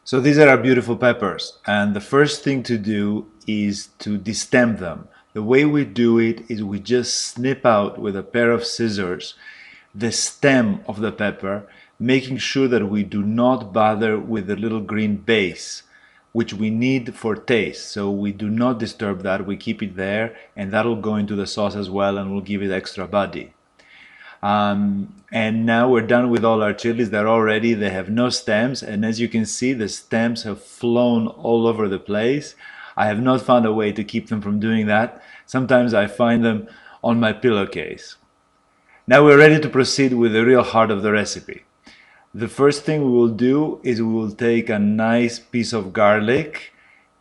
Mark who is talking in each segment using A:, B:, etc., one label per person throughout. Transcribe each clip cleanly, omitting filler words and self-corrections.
A: So these are our beautiful peppers, and the first thing to do is to destem them. The way we do it is we just snip out with a pair of scissors the stem of the pepper, making sure that we do not bother with the little green base, which we need for taste. So we do not disturb that, we keep it there, and that'll go into the sauce as well and will give it extra body. And now we're done with all our chilies. They're all ready. They have no stems, and as you can see, the stems have flown all over the place. I have not found a way to keep them from doing that. Sometimes I find them on my pillowcase. Now we're ready to proceed with the real heart of the recipe. The first thing we will do is we will take a nice piece of garlic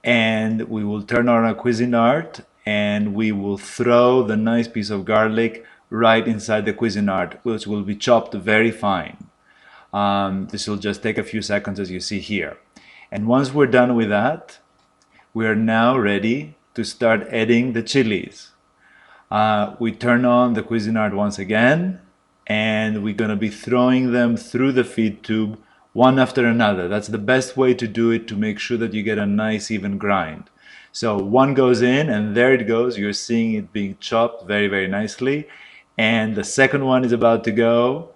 A: and we will turn on our Cuisinart and we will throw the nice piece of garlic right inside the Cuisinart, which will be chopped very fine. This will just take a few seconds, as you see here. And once we're done with that, we are now ready to start adding the chilies. We turn on the Cuisinart once again, and we're going to be throwing them through the feed tube one after another. That's the best way to do it, to make sure that you get a nice even grind. So one goes in and there it goes. You're seeing it being chopped very, very nicely. And the second one is about to go,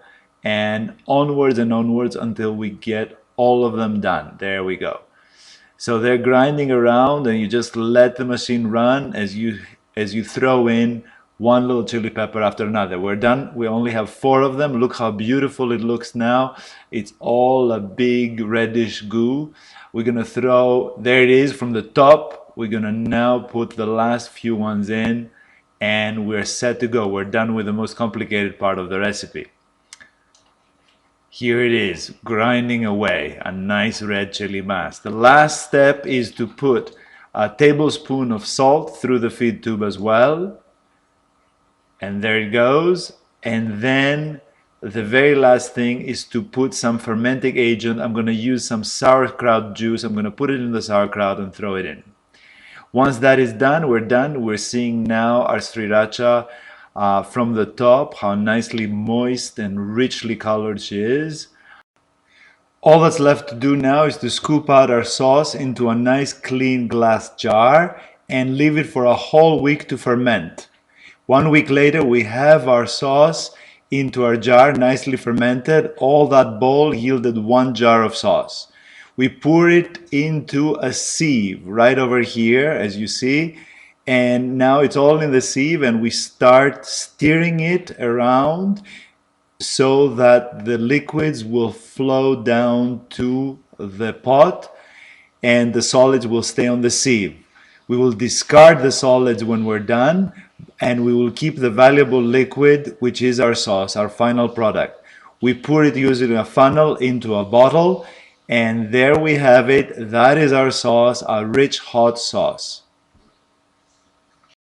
A: and onwards until we get all of them done. There we go. So they're grinding around, and you just let the machine run as you throw in one little chili pepper after another. We're done. We only have 4 of them. Look how beautiful it looks now. It's all a big reddish goo. We're gonna throw, there it is from the top. We're gonna now put the last few ones in, and we're set to go. We're done with the most complicated part of the recipe. Here it is, grinding away, a nice red chili mass. The last step is to put a tablespoon of salt through the feed tube as well. And there it goes. And then the very last thing is to put some fermenting agent. I'm going to use some sauerkraut juice. I'm going to put it in the sauerkraut and throw it in. Once that is done, we're done. We're seeing now our sriracha from the top, how nicely moist and richly colored she is. All that's left to do now is to scoop out our sauce into a nice clean glass jar and leave it for a whole week to ferment. 1 week later, we have our sauce into our jar, nicely fermented. All that bowl yielded 1 jar of sauce. We pour it into a sieve right over here, as you see, and now it's all in the sieve, and we start stirring it around so that the liquids will flow down to the pot and the solids will stay on the sieve. We will discard the solids when we're done, and we will keep the valuable liquid, which is our sauce, our final product. We pour it using a funnel into a bottle, and there we have it. That is our sauce, a rich hot sauce.